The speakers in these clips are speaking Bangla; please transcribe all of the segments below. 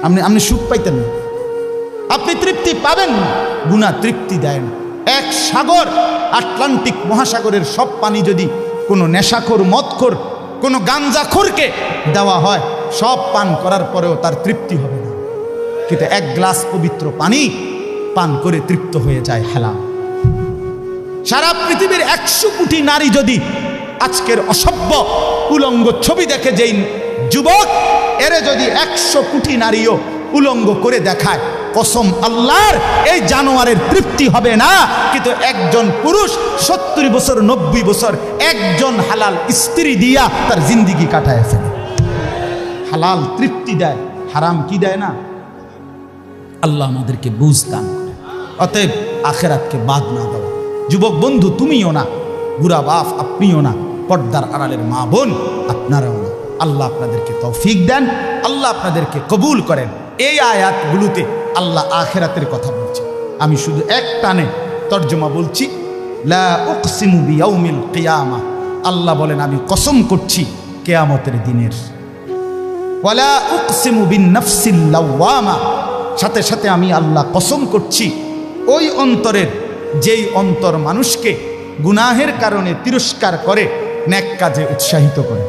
আপনি সুখ পাইতেন না, আপনি তৃপ্তি পাবেন না। গুনাহ তৃপ্তি দেয় না। এক সাগর, আটলান্টিক মহাসাগরের সব পানি যদি কোনো নেশাখোর, মদখোর, কোনো গাঞ্জাখোরকে দেওয়া হয়, সব পান করার পরেও তার তৃপ্তি হবে না। কিন্তু এক গ্লাস পবিত্র পানি পান করে তৃপ্ত হয়ে যায় হালাল। সারা পৃথিবীর 100 কোটি নারী যদি আজকের অসভ্য উলঙ্গ ছবি দেখে, যেই যুবক এরে যদি 100 কোটি নারীও উলঙ্গ করে দেখায়, কসম আল্লাহর, এই জানোয়ারের তৃপ্তি হবে না। কিন্তু একজন পুরুষ 70 বছর 90 বছর একজন হালাল স্ত্রী দিয়া তার জিন্দিগি কাটায় ফেলে। হালাল তৃপ্তি দেয়, হারাম কি দেয় না। আল্লাহ আমাদেরকে বুঝ দান করে। অতএব আখেরাতকে বাদ না দেওয়া। যুবক বন্ধু তুমিও না, বুড়া বাপ আপনিও না, পর্দার আড়ালের মা বোন আপনারাও না। আল্লাহ আপনাদেরকে তৌফিক দেন, আল্লাহ আপনাদেরকে কবুল করেন। এই আয়াতগুলোতে আল্লাহ আখেরাতের কথা বলছে। আমি শুধু এক টানে তর্জমা বলছি। লা উকসিমু বিয়াউমিল কিয়ামা, আল্লাহ বলেন আমি কসম করছি কিয়ামতের দিনের। ওয়ালা উকসিমু বিন-নাফসিল লাওয়ামা, সাথে সাথে আমি আল্লাহ কসম করছি ওই অন্তরের, যেই অন্তর মানুষকে গুনাহের কারণে তিরস্কার করে, নেক কাজে উৎসাহিত করে।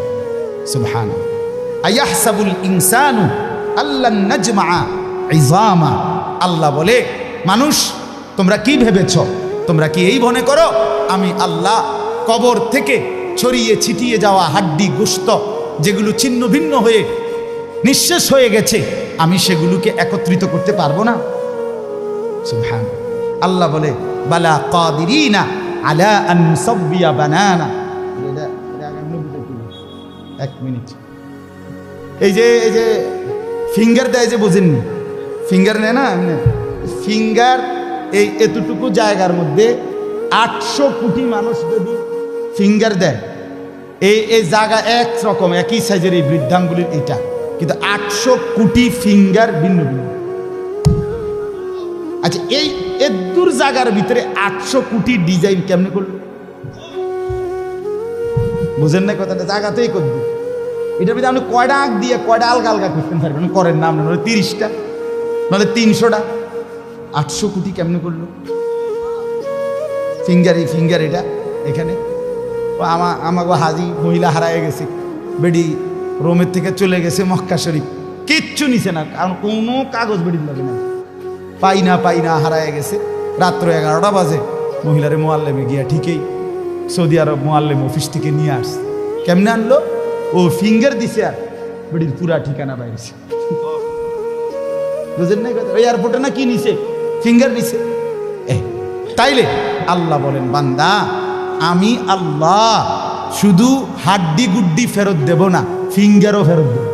সুবহানাল্লাহ। আয়াহসাবুল ইনসানু আল্লান নাজমা ইজামা, আল্লাহ বলে মানুষ তোমরা কি ভেবেছ, তোমরা কি এই মনে করো আমি আল্লাহ কবর থেকে ছড়িয়ে ছিটিয়ে যাওয়া হাড্ডি গোশত যেগুলো ছিন্ন ভিন্ন হয়ে নিঃশেষ হয়ে গেছে, আমি সেগুলোকে একত্রিত করতে পারবো না? সুবহানাল্লাহ। আল্লাহ বলে বালা কাদিরিনা আলা আন নুসাব্বিয়া বানানা। এক মিনিট, এই যে ফিঙ্গার দেয় যে, বোঝেননি? ফিঙ্গার নেয় না, ফিঙ্গার এই এতটুকু জায়গার মধ্যে 800 কোটি মানুষ যদি ফিঙ্গার দেয়, এই জায়গা একরকম একই সাইজের এই বৃদ্ধাঙ্গুলির এটা, কিন্তু 800 কোটি ফিঙ্গার ভিন্ন ভিন্ন। আচ্ছা, এই এদুর জায়গার ভিতরে 800 কোটি ডিজাইন কেমনে করলো? বুঝেন না কথাটা? জায়গাতেই করবে। এটার ভিতরে আপনি কয়টা আঁক দিয়ে কয়টা আলগা আলগা করতেন পারবেন? করেন না আপনি, 30টা নাহলে 300টা। 800 কোটি কেমনে করলো? ফিঙ্গার এটা এখানে। আমাকে হাজি মহিলা হারায় গেছে, বেডি রোমের থেকে চলে গেছে মক্কা শরীফ, কিচ্ছু নিছে না, কারণ কোনো কাগজ বেডি লাগে না, পাই না হারায় গেছে। রাত্র 11টা বাজে মহিলারে মোয়াল্লেমে গিয়া ঠিকই সৌদি আরব মোয়াল্লেম অফিস থেকে নিয়ে আসছে। কেমনে আনলো? ও ফিঙ্গার দিছে আর বেডির পুরা ঠিকানা বাইরেছে। বুঝেন না কথা? ওই এয়ারপোর্টে না কি নিছে? ফিঙ্গার নিছে। তাইলে আল্লাহ বলেন বান্দা আমি আল্লাহ শুধু হাড্ডি গুড্ডি ফেরত দেব না, ফিঙ্গারও ফেরত দেব।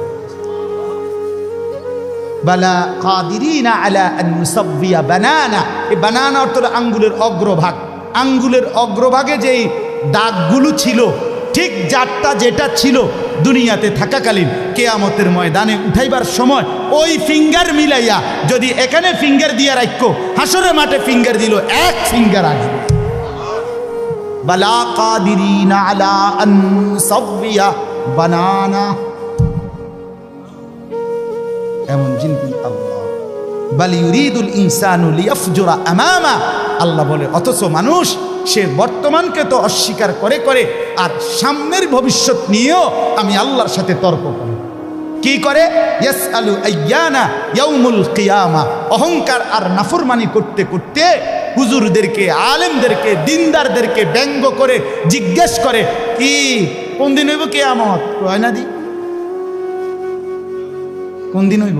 বালা কাদিরিনা আলা আন নুসাব্বিয়া বানানা। এই বানানা অর্থ আঙ্গুলের অগ্রভাগ। আঙ্গুলের অগ্রভাগে যেই দাগগুলো ছিল, ঠিক যারটা যেটা ছিল দুনিয়াতে থাকাকালীন, কিয়ামতের ময়দানে উঠাইবার সময় ওই ফিঙ্গার মিলাইয়া যদি এখানে ফিঙ্গার দিয়া রাখো, হাসরের মাঠে ফিঙ্গার দিল, এক ফিঙ্গার আসবে। বালা কাদিরিনা আলা আন নুসাব্বিয়া বানানা, এমন জিনিস আল্লাহ। বাল ইউরিদুল ইনসানু লিয়াফজুরা আমামা, আল্লাহ বলে অথচ মানুষ সে বর্তমানকে তো অস্বীকার করে করে আর সামনের ভবিষ্যৎ নিয়েও আমি আল্লাহর সাথে তর্ক করি। কি করে? ইয়াসআলু আইয়ানা ইয়াউমুল কিয়ামা। অহংকার আর নাফরমানি করতে করতে হুজুরদেরকে, আলেমদেরকে, দিনদারদেরকে ব্যঙ্গ করে জিজ্ঞেস করে, কি কোন দিন হইব কিয়ামত? কয় না দি কোন দিন হইব?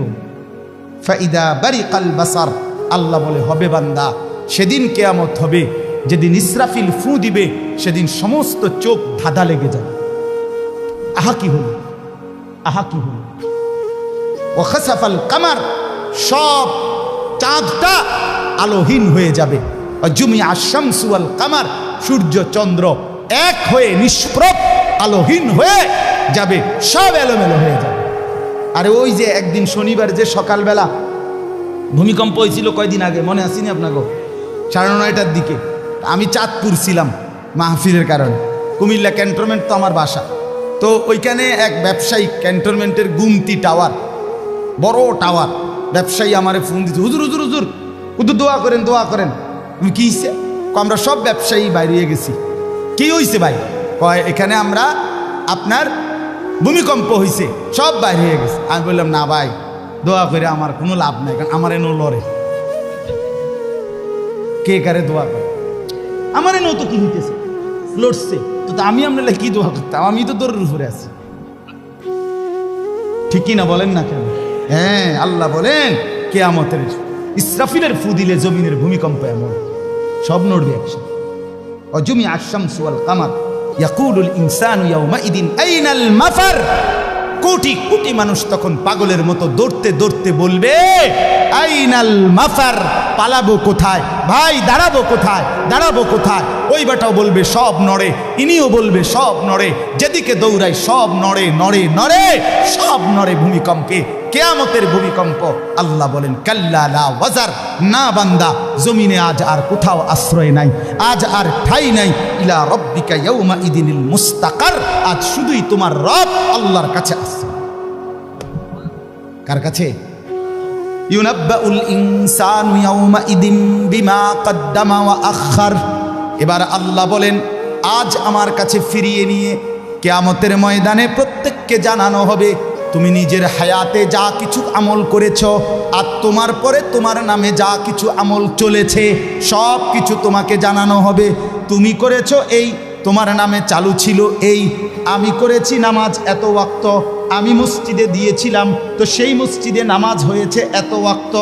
ফাইদা বারিকাল বাসার, আল্লাহ বলে হবে বান্দা সেদিন কিয়ামত হবে যেদিন ইসরাফিল ফু দিবে, সেদিন সমস্ত চোখ ধাঁধা লেগে যাবে। আহা কি হল, আহা কি হল। ওয়া খাসাফাল কামার, সব চাঁদটা আলোহীন হয়ে যাবে। ওয়া জুমিআ আশ-শামসু ওয়াল কামার, সূর্য চন্দ্র এক হয়ে নিষ্প্রভ আলোহীন হয়ে যাবে, সব এলোমেলো হয়ে যাবে। আরে ওই যে একদিন শনিবার যে সকালবেলা ভূমিকম্প হয়েছিল কয়দিন আগে, মনে আসেনি আপনাকে? 9:30টার দিকে আমি চাঁদপুর ছিলাম মাহফিলের কারণে। কুমিল্লা ক্যান্টনমেন্ট তো আমার বাসা, তো ওইখানে এক ব্যবসায়িক ক্যান্টনমেন্টের গুমতি টাওয়ার, বড় টাওয়ার, ব্যবসায়ী আমারে ফোন দিচ্ছে, হুজুর হুজুর হুজুর হুজুর দোয়া করেন দোয়া করেন। কি হয়েছে? আমরা সব ব্যবসায়ী বাইরে গেছি। কি হয়েছে ভাই? কয় এখানে আমরা আপনার ভূমিকম্প হয়েছে, সব বাইরে হয়ে গেছে। আমি বললাম না ভাই, দোয়া করে আমার কোনো লাভ নাই, কারণ আমার এনো লড়ে। কে কারে দোয়া করে? আমার এনো তো কি হইতেছে, লড়ছে তো, আমি আপনার কি দোয়া করতাম? আমি তো দৌড়ের উপরে আছি, ঠিক কিনা বলেন না কেন? হ্যাঁ, আল্লাহ বলেন কিয়ামতের ইসরাফিলের ফু দিলে জমিনের ভূমিকম্প এমন সব নড়বে একসাথে। অজুমি আশ-শামসু ওয়াল কামার ইয়াকুলুল ইনসানু ইয়াউমাইদিন আইনাল মাফার। কোটি কোটি মানুষ তখন পাগলের মতো দৌড়তে দৌড়তে বলবে আইনাল মাফার, পালাবো কোথায় ভাই, দাঁড়াবো কোথায়, দাঁড়াবো কোথায়? ওই বেটাও বলবে সব নড়ে, ইনিও বলবে সব নড়ে, যেদিকে দৌড়াই সব নড়ে নড়ে নড়ে, সব নড়ে ভূমিকম্পে, কিয়ামতের ভূমিকম্প। আল্লাহ বলেন কাল্লা লা ওয়াজার, না বান্দা, জমিনে আজ আর কোথাও আশ্রয় নাই, আজ আর ঠাই নাই। ইলা রব্বিকা ইয়াউমা ইদিনিল মুস্তাকার, আজ শুধুই তোমার রব আল্লাহর কাছে আছে। কার কাছে? ইউনাব্বাউল ইনসানু ইয়াউমা ইদিন বিমা কদ্দামা ওয়া আখার। এবার আল্লাহ বলেন আজ আমার কাছে ফিরিয়ে নিয়ে কিয়ামতের ময়দানে প্রত্যেককে জানানো হবে তুমি নিজের হায়াতে যা কিছু আমল করেছ, আর তোমার পরে তোমার নামে যা কিছু আমল চলেছে সব কিছু তোমাকে জানানো হবে। তুমি করেছো এই, তোমার নামে চালু ছিল এই, আমি করেছি নামাজ এত ওয়াক্ত, আমি মসজিদে দিয়েছিলাম তো সেই মসজিদে নামাজ হয়েছে এত ওয়াক্ত।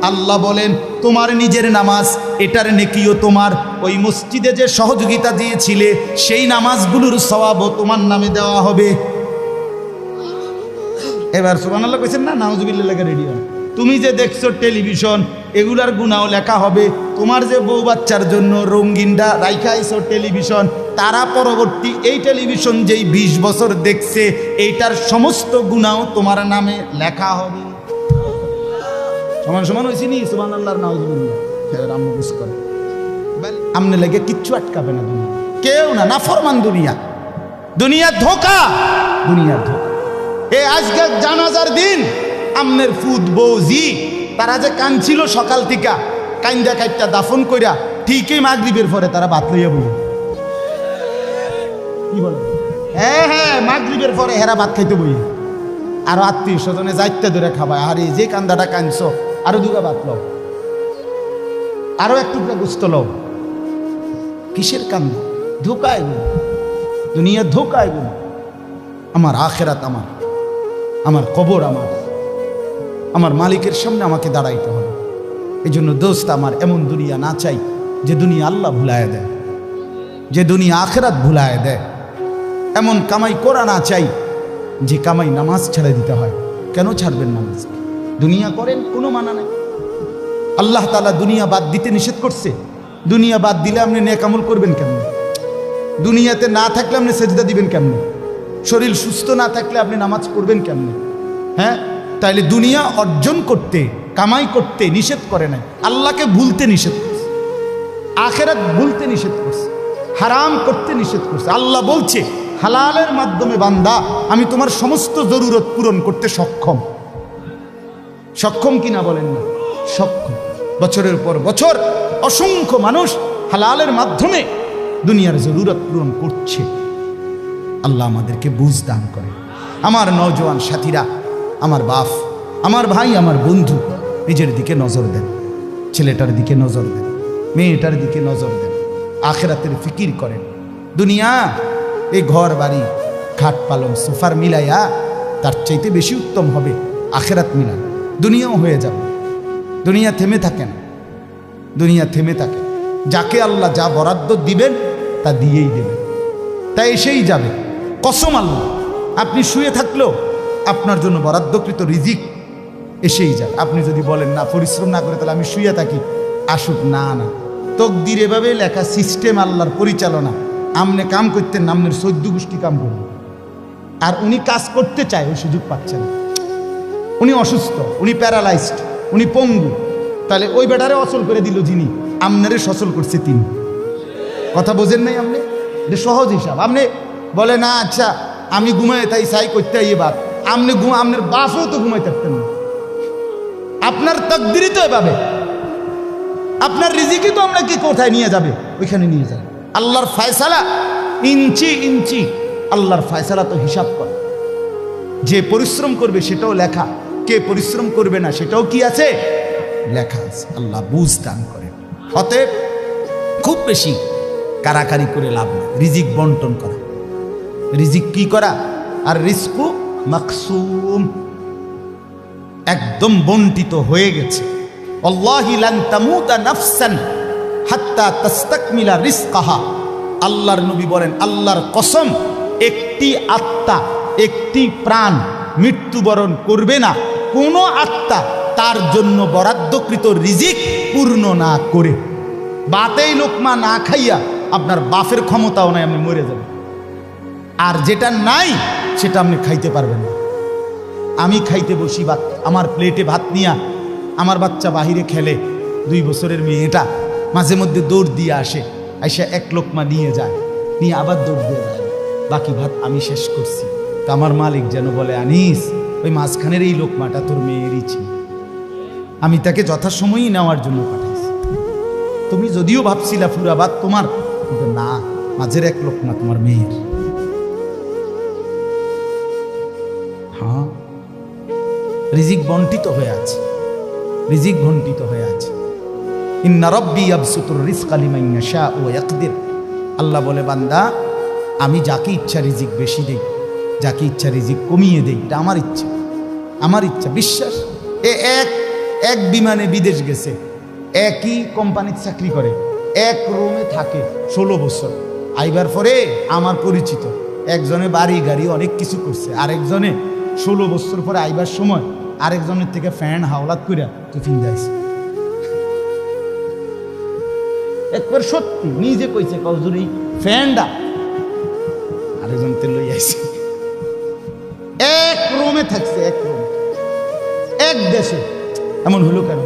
আল্লাহ বলেন তোমার নিজের নামাজ, এটার নেকিও তোমার, ওই মসজিদে যে সহযোগিতা দিয়েছিলে সেই নামাজগুলোর সওয়াবও তোমার নামে দেওয়া হবে। এবার সুবহানাল্লাহ কইছেন না? নাউজুবিল্লাহ লেখা রেডি হয়। তুমি যে দেখছো টেলিভিশন, এগুলার গুনাও লেখা হবে। তোমার যে বউ বাচ্চার জন্য রঙিনটা রাইখা আইছো টেলিভিশন, তারা পরবর্তী এই টেলিভিশন যেই 20 বছর দেখছে এইটার সমস্ত গুনাও তোমার নামে লেখা হবে। সমান সমান হয়েছি নি? সুবহানাল্লাহ নাউজুবিল্লাহ রামবুস করে আমনে লেগে কিচ্ছু আটকাবে না দুনিয়া, কেউ না, না ফরমান দুনিয়া, দুনিয়া ধোকা, দুনিয়ার ধোকা। এই আজকে জানাজার দিন আমনের ফুদ বৌজি তারা যে কাঁদছিল সকাল থেকে, কাইন্দা কাইটটা দাফন কইরা ঠিকই মাগরিবের পরে তারা ভাত লইয়া বলি। কি বলে? হ্যাঁ হ্যাঁ, মাগরিবের পরে হেরা ভাত খাইতে বই, আর আত্মীয় স্বজনে যাইতে ধরে খাবায়। আরে যে কান্দাটা কাঁদছ, আরো দুগা ভাত লও, আরো এক টুকরা গুস্ত লও। কিসের কান্দা? ধোকায় গুলো, দুনিয়া ধোকায় গুলো। আমার আখেরাত আমার, আমার কবর আমার, আমার মালিকের সামনে আমাকে দাঁড়াইতে হবে। এই জন্য দোস্ত আমার এমন দুনিয়া না চাই যে দুনিয়া আল্লাহ ভুলায় দেয়, যে দুনিয়া আখেরাত ভুলায় দেয়। এমন কামাই করা না চাই যে কামাই নামাজ ছেড়ে দিতে হয়। কেন ছাড়বেন নামাজ? দুনিয়া করেন, কোনো মানা নাই। আল্লাহ তাআলা দুনিয়া বাদ দিতে নিষেধ করছে। দুনিয়া বাদ দিলে আপনি নেক আমল করবেন কেমন? দুনিয়াতে না থাকলে আপনি সেজদা দিবেন কেমন? শরীর সুস্থ না থাকলে আপনি নামাজ পড়বেন কেমন? হ্যাঁ, তাইলে দুনিয়া অর্জন করতে, কামাই করতে নিষেধ করে নাই, আল্লাহকে ভুলতে নিষেধ করছে, আখেরাত ভুলতে নিষেধ করছে, হারাম করতে নিষেধ করছে। আল্লাহ বলছে হালালের মাধ্যমে বান্দা আমি তোমার সমস্ত জরুরত পূরণ করতে সক্ষম। সক্ষম কিনা বলেন না? সক্ষম। বছরের পর বছর অসংখ্য মানুষ হালালের মাধ্যমে দুনিয়ার জরুরত পূরণ করছে। আল্লাহ আমাদেরকে বুঝ দান করে। আমার নওজোয়ান সাথীরা, আমার বাপ, আমার ভাই, আমার বন্ধু, নিজের দিকে নজর দেন, ছেলেটার দিকে নজর দেন, মেয়েটার দিকে নজর দেন, আখেরাতের ফিকির করেন। দুনিয়া এই ঘর বাড়ি খাট পালং সোফার মিলাইয়া তার চাইতে বেশি উত্তম হবে আখেরাত মিলান। দুনিয়াও হয়ে যাবে, দুনিয়া থেমে থাকে না, দুনিয়া থেমে থাকে। যাকে আল্লাহ যা বরাদ্দ দিবেন তা দিয়েই দেবেন, তা এসেই যাবে। কসম আল্লাহ, আপনি শুয়ে থাকলেও আপনার জন্য বরাদ্দকৃত রিজিক এসেই যাবে। আপনি যদি বলেন না পরিশ্রম না করে তাহলে আমি শুয়ে থাকি, আসুক। না না, তকদির এভাবে লেখা, সিস্টেম আল্লাহর পরিচালনা। আমনে কাম করতেন, আমনের 14 গোষ্ঠী কাম করবেন, আর উনি কাজ করতে চায়, ওই সুযোগ পাচ্ছে না। উনি অসুস্থ, উনি প্যারালাইজড, উনি পঙ্গু, তাহলে ওই বেটারে অচল করে দিল যিনি, আমনারে সচল করছে তিনি। কথা বোঝেন নাই আপনি? এটা সহজ হিসাব। আপনি বলে না আচ্ছা আমি ঘুমাই তাই সাই করতে আইয়ে বাদ, আপনি আপনার বাপও তো ঘুমাই থাকতেন না, আপনার তাকদীরই তো এভাবে, আপনার রিজিকই তো আমরা কি কোথায় নিয়ে যাবে, ওইখানে নিয়ে যাবে। আল্লাহর ফয়সালা ইঞ্চি ইঞ্চি, আল্লাহর ফয়সালা তো হিসাব করে। যে পরিশ্রম করবে সেটাও লেখা, কে পরিশ্রম করবে না সেটাও কি আছে, লেখা আছে। আল্লাহ বুঝ দান করে। অতএব খুব বেশি কারাকারি করে লাভ নেই, রিজিক বন্টন করা, রিজিক কি করা, আর রিজকু মাকসুম, একদম বন্টিত হয়ে গেছে। আল্লাহি লান তামুতা নাফসান হাত্তা তাস্তাকমিলা রিজকাহা। আল্লাহর নবী বলেন, আল্লাহর কসম, একটি আত্মা, একটি প্রাণ মৃত্যুবরণ করবে না কোনো আত্মা তার জন্য বরাদ্দকৃত রিজিক পূর্ণ না করে। বাতেই লোকমা না খাইয়া আপনার বাফের ক্ষমতাও নাই, আপনি মরে যাবেন। আর যেটা নাই সেটা আপনি খাইতে পারবেন না। আমি খাইতে বসি ভাত, আমার প্লেটে ভাত নিয়া, আমার বাচ্চা বাহিরে খেলে, 2 বছরের মেয়েটা মাঝে মধ্যে দৌড় দিয়ে আসে, আইসা 1 লোকমা নিয়ে যায়, নিয়ে আবার দৌড় দিয়ে যায়, বাকি ভাত আমি শেষ করছি। তা আমার মালিক যেন বলে, আনিস, ওই মাঝখানের এই লোকমাটা তোর মেয়েরই ছিল, আমি তাকে যথাসময়ই নেওয়ার জন্য পাঠাইছি। তুমি যদিও ভাবছিলা পুরা ভাত তোমার, কিন্তু না, মাঝের 1 লোকমা তোমার মেয়ের। হ্যাঁ, রিজিক বন্টিত হয়ে আছে, রিজিক বন্টিত হয়ে আছে। ইন্না রাব্বি ইয়াবসুতুর রিজকা লিমান ইয়াশা ওয়া ইয়াকদির। আল্লাহ বলে, বান্দা, আমি যাকে ইচ্ছা রিজিক বেশি দেই, যাকে ইচ্ছা রিজিক কমিয়ে দেই, এটা আমার ইচ্ছা, আমার ইচ্ছা। বিশ্বাস, এক বিমানে বিদেশ গেছে, একই কোম্পানির চাকরি করে, এক রুমে থাকে 16 বছর। আইবার পরে আমার পরিচিত একজনে বাড়ি গাড়ি অনেক কিছু করছে, আরেকজনে 16 বছর পরে আইবার সময় আরেকজনের থেকে ফ্যান হাওলাত কইরা টিফিন দিয়েছে। একবার সত্যি নিজে কইছে, কজুরি ফ্যানটা আরেকজন তে লই আইছে। এক রুমে থাকছে, এক রুমে, এক দেশে। এমন হলো কেন?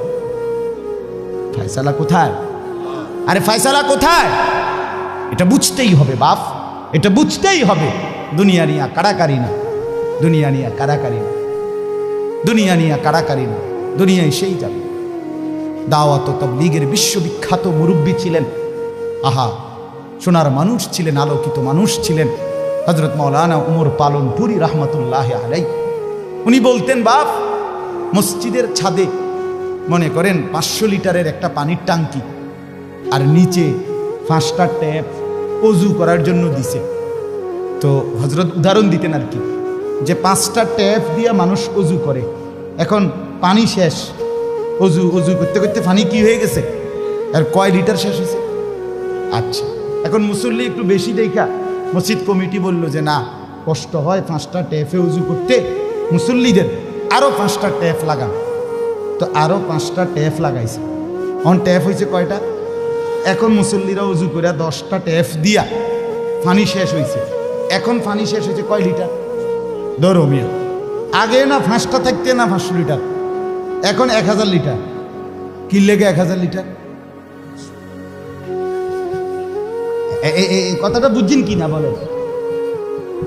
ফয়সালা কোথায়? আরে ফয়সালা কোথায়? এটা বুঝতেই হবে বাপ, এটা বুঝতেই হবে। দুনিয়া নিয়া কারাকারি না, দুনিয়া নিয়া কারাকারি না, দুনিয়া নিয়া কারাকারি না, দুনিয়ায় সেই যাবে। দাওয়াত ও তাবলীগের বিশ্ববিখ্যাত মুরব্বী ছিলেন, আহা, সোনার মানুষ ছিলেন, আলোকিত মানুষ ছিলেন হযরত মাওলানা উমর পালনপুরি রহমতুল্লাহ আলাই। উনি বলতেন, বাপ, মসজিদের ছাদে মনে করেন 500 লিটারের একটা পানির ট্যাঙ্কি, আর নিচে 5টা ট্যাপ অজু করার জন্য দিছে। তো হযরত উদাহরণ দিতেন আর কি, যে 5টা ট্যাপ দিয়ে মানুষ অজু করে, এখন পানি শেষ, অজু করতে করতে পানি কি হয়ে গেছে, আর কয় লিটার শেষ হয়েছে। আচ্ছা, এখন মুসল্লি একটু বেশি দেখা মসজিদ কমিটি বলল যে না, কষ্ট হয় 5টা ট্যাপে উজু করতে, মুসল্লিদের আরও 5টা ট্যাপ লাগান। তো আরও 5টা ট্যাপ লাগাইছে। অন ট্যাপ হয়েছে কয়টা? এখন মুসল্লিরা উজু করে 10টা ট্যাপ দিয়া পানি শেষ হয়েছে। এখন পানি শেষ হয়েছে কয় লিটার? ধরো মিয়া, আগে না 5টা থাকতে না 500 লিটার, এখন 1000 লিটার। কি লেগে 1000 লিটার? কথাটা বুঝছেন কি না বলে?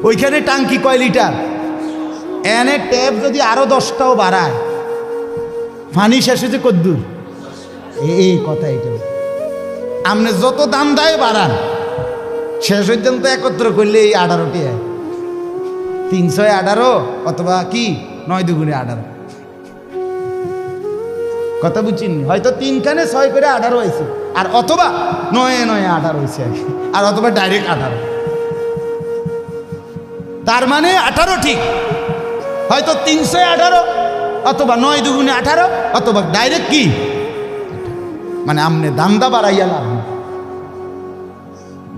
ওইখানে টাঙ্কি কয় লিটার, এনে ট্যাপ যদি আরো 10টাও বাড়ায়, পানি শেষ হয়েছে কদ্দুর? এই কথা, এটা আপনি যত দাম দেয় বাড়ান, শেষ পর্যন্ত একত্র করলে এই 18টি 318 অথবা কি 9 দুগুণে 18। কথা বুঝছেন? হয়তো 3 খানে 6 করে 18 হয়েছে, আর অথবা 9 9 18 হয়েছে, আর অথবা ডাইরেক্ট 18। তার মানে 18 ঠিক, হয়তো 318 অথবা 9 দুগুণে 18 অথবা ডাইরেক্ট কি, মানে আমনে দান্দা বাড়াইয়া লাভ,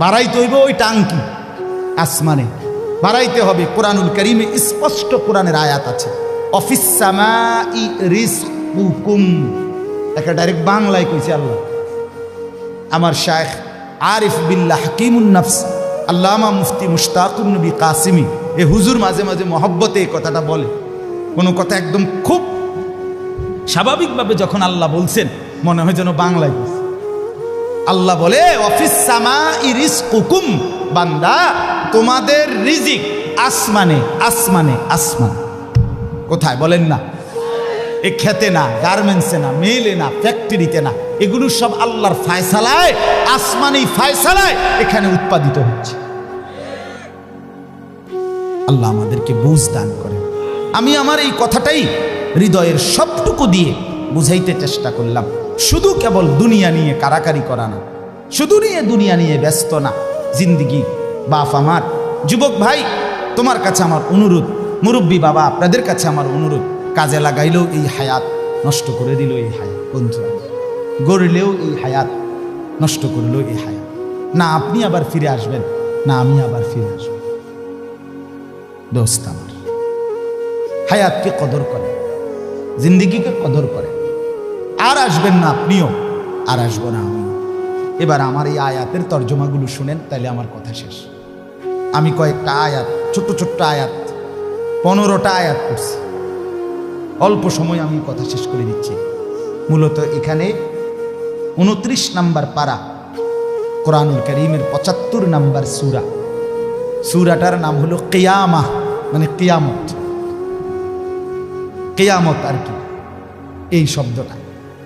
বাড়াইতে হইব ওই টাঙ্কি আসমানে বাড়াইতে হবে। কোরআনুল কারীমে স্পষ্ট কোরআনের আয়াত আছে, অফিস সামাই রিজকুকুম, একটা ডাইরেক্ট বাংলায় কইছে আল্লাহ। আমার শায়েখ আরিফ বিল্লাহ হাকিমুন নফস আল্লামা মুফতি মুশতাকুন নবী কাসিমি, এ হুজুর মাঝে মাঝে মহব্বতে এই কথাটা বলে। কোনো কথা একদম খুব স্বাভাবিকভাবে যখন আল্লাহ বলছেন, মনে হয় যেন বাংলায় বলছে। আল্লাহ বলে, অফিস সামাই রিজকুকুম, বান্দা তোমাদের রিজিক আসমানে আসমানে আসমান। কোথায় বলেন না? এ খেতে না, গার্মেন্টসে না, মেলে না, ফ্যাক্টরিতে না, এগুলো সব আল্লাহর ফায়সালায়, আসমানি ফায়সালায় এখানে উৎপাদিত হচ্ছে। আল্লাহ আমাদেরকে বুঝ দান করেন। আমি আমার এই কথাটাই হৃদয়ের সবটুকু দিয়ে বুঝাইতে চেষ্টা করলাম। শুধু কেবল দুনিয়া নিয়ে কারাকারি করা না, শুধু দুনিয়া নিয়ে ব্যস্ত না। জিন্দিগি বাপ আমার, যুবক ভাই তোমার কাছে আমার অনুরোধ, মুরব্বী বাবা আপনাদের কাছে আমার অনুরোধ, কাজে লাগাইলেও এই হায়াত নষ্ট করে দিল এই হায়াত, বন্ধু গড়লেও এই হায়াত নষ্ট করলেও এই হায়াত। না আপনি আবার ফিরে আসবেন, না আমি আবার ফিরে আসবো। দোস্ত আমার, হায়াতকে কদর করে, জিন্দিগিকে কদর করে। আর আসবেন না আপনিও, আর আসবো না আমি। এবার আমার এই আয়াতের তর্জমাগুলো শুনেন, তাইলে আমার কথা শেষ। আমি কয়েকটা আয়াত, ছোট্ট ছোট্ট আয়াত, 15টা আয়াত করছি। অল্প সময় আমি কথা শেষ করে দিচ্ছি। মূলত এখানে 29 নাম্বার পারা, কোরআনুল কারীমের 75 নাম্বার সূরা। সূরাটার নাম হলো কিয়ামাহ, মানে কিয়ামত। কিয়ামত আর কি, এই শব্দটা,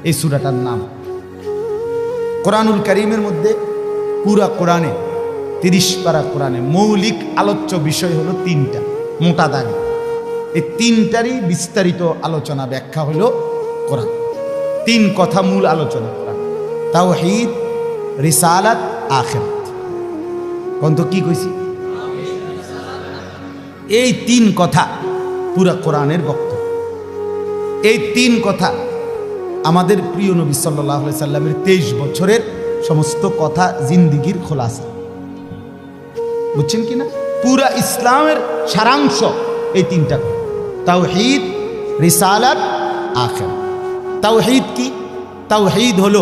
এই সূরাটার নাম। কোরআনুল কারীমের মধ্যে পুরা কোরআনে 30 পারা কোরআনে মৌলিক আলোচ্য বিষয় হলো 3টা, মোটা দাগে। এই 3টারই বিস্তারিত আলোচনা ব্যাখ্যা হলো কোরআন। 3 কথা মূল আলোচনা কোরআন: তাওহীদ, রিসালাত, আখিরাত। কোন তো কি কইছি? এই 3 কথা পুরা কোরআনের বক্তব্য। এই 3 কথা আমাদের প্রিয় নবী সাল্লাল্লাহু আলাইহি সাল্লামের 23 বছরের সমস্ত কথা, জিন্দিগির খোলাসা। বুঝছেন কিনা? পুরা ইসলামের সারাংশ এই 3টা: তাওহীদ, রিসালাত, আখিরাত। তাওহীদ কি? তাওহীদ হলো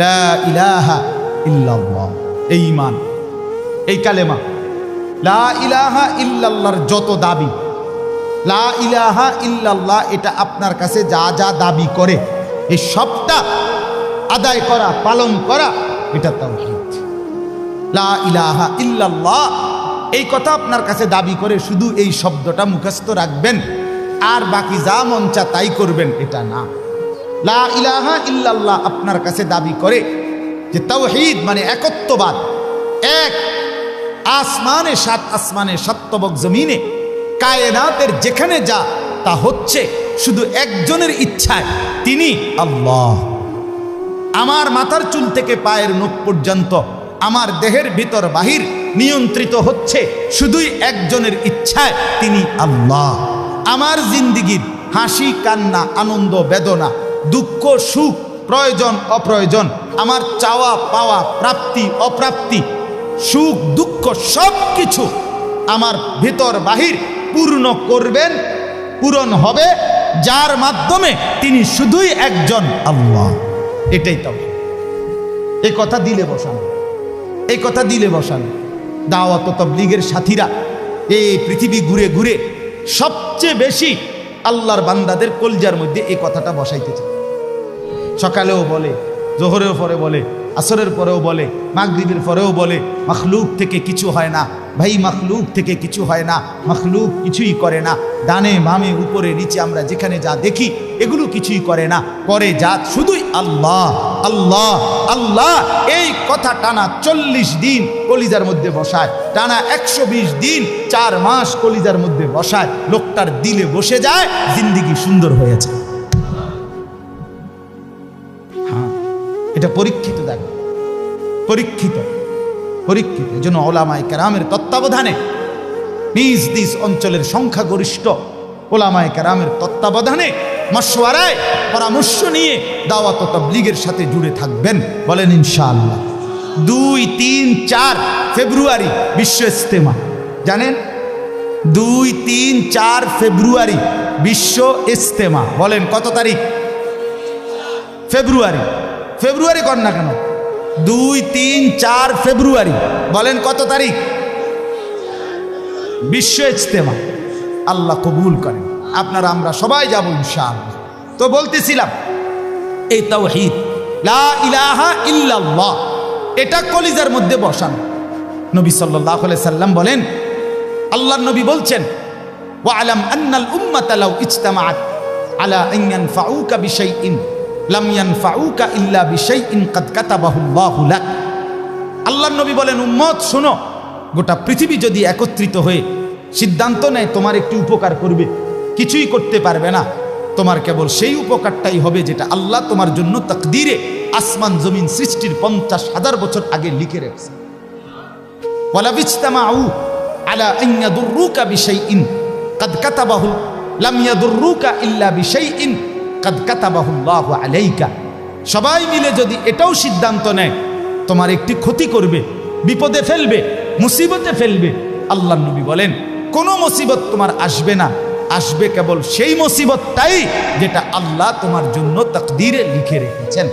লা ইলাহা ইল্লাল্লাহ, এই ঈমান, এই কালেমা। লা ইলাহা ইল্লাল্লাহর যত দাবি, লা ইলাহা ইল্লাল্লাহ এটা আপনার কাছে যা যা দাবি করে এই সবটা আদায় করা, পালন করা, এটা তাওহীদ। লা ইলাহা ইল্লাল্লাহ এই কথা আপনার কাছে দাবি করে শুধু এই শব্দটা মুখস্থ রাখবেন আর বাকি যা মন চা তাই করবেন, এটা না। লা ইলাহা ইল্লাল্লাহ আপনার কাছে দাবি করে যে তাওহীদ মানে একত্ববাদ। এক আসমানে, 7 আসমানে, 7 তবক জমিনে, কায়নাতের যেখানে যা তা হচ্ছে শুধু একজনের ইচ্ছায়, তিনি আল্লাহ। আমার মাথার চুল থেকে পায়ের নখ পর্যন্ত, আমার দেহের ভিতর বাহির নিয়ন্ত্রিত হচ্ছে শুধুই একজনের ইচ্ছায়, তিনি আল্লাহ। আমার জিন্দিগির হাসি কান্না, আনন্দ বেদনা, দুঃখ সুখ, প্রয়োজন অপ্রয়োজন, আমার চাওয়া পাওয়া, প্রাপ্তি অপ্রাপ্তি, সুখ দুঃখ সব কিছু আমার ভিতর বাহির পূর্ণ করবেন, পূরণ হবে যার মাধ্যমে, তিনি শুধুই একজন আল্লাহ। এটাই তবে এই কথা দিলে বসানো, এই কথা দিলে বসানো। দাওয়াত ও তাবলীগের সাথীরা এই পৃথিবী ঘুরে ঘুরে সবচেয়ে বেশি আল্লাহর বান্দাদের কলজার মধ্যে এই কথাটা বসাইতে চায়। সকালেও বলে, জোহরের পরে বলে, আসরের পরেও বলে, মাগরিবের পরেও বলে, মখলুক থেকে কিছু হয় না ভাই, মখলুক থেকে কিছু হয় না, মখলুক কিছুই করে না। ডানে বামে উপরে নিচে আমরা যেখানে যা দেখি এগুলো কিছুই করে না, করে যা শুধুই আল্লাহ আল্লাহ আল্লাহ। এই কথা টানা 40 দিন কলিজার মধ্যে বসায়, টানা 120 দিন 4 মাস কলিজার মধ্যে বসায়, লোকটার দিলে বসে যায়, জিন্দিগি সুন্দর হয়েছে। হ্যাঁ, এটা পরীক্ষিত, দেখো পরীক্ষিত পরীক্ষিত। এই জন্য ওলামায়ে কেরামের তত্ত্বাবধানে, নিজ নিজ অঞ্চলের সংখ্যাগরিষ্ঠ ওলামায়ে কেরামের তত্ত্বাবধানে, মশওয়ারায়, পরামর্শ নিয়ে দাওয়াত ও তাবলীগের সাথে জুড়ে থাকবেন। বলেন ইনশাআল্লাহ। 2, 3, 4 ফেব্রুয়ারি বিশ্ব ইজতেমা, জানেন? 2, 3, 4 ফেব্রুয়ারি বিশ্ব ইজতেমা। বলেন কত তারিখ? ফেব্রুয়ারি। ফেব্রুয়ারি কর না কেন? 2, 3, 4 ফেব্রুয়ারি। বলেন কত তারিখ? বিশ্ব ইজতেমা। আল্লাহ কবুল করেন। আপনারা আমরা সবাই যাব ইনশাআল্লাহ। তো বলতেছিলাম, এই তাওহীদ লা ইলাহা ইল্লাল্লাহ এটা কলিজার মধ্যে বসানো। নবী সাল্লাল্লাহু আলাইহি সাল্লাম বলেন, আল্লাহর নবী বলছেন, ওয়ালাম আন্নাল উম্মাতা লাউ ইজতামাআত আলা আন ইয়ানফাউকা বিশাইইন লাম ইয়ানফাউকা ইল্লা বিশাইইন কাদ কাতাবাহুল্লাহু লাক। আল্লাহর নবী বলেন, উম্মত শোনো, গোটা পৃথিবী যদি একত্রিত হয়ে সিদ্ধান্ত নেয় তোমার একটি উপকার করবে, কিছুই করতে পারবে না। তোমার কেবল সেই উপকারটাই হবে যেটা আল্লাহ তোমার জন্য তাকদীরে আসমান জমিন সৃষ্টির 50,000 বছর আগে লিখে রেখেছে। ওয়ালা বিজতামাউ আলা আন ইয়াদুররুকা বিশাইইন কাদ কাতাবাহু লাম ইয়াদুররুকা ইল্লা বিশাইইন কাদ কাতাবাহুল্লাহু আলাইকা। সবাই মিলে যদি এটাও সিদ্ধান্ত নেয় তোমার একটি ক্ষতি করবে, বিপদে ফেলবে, মুসিবতে ফেলবে, আল্লাহর নবী বলেন কোনো মুসিবত তোমার আসবে না, আসবে কেবল সেই মুসিবতটাই যেটা আল্লাহ তোমার জন্য তাকদীরে লিখে রেখেছেন।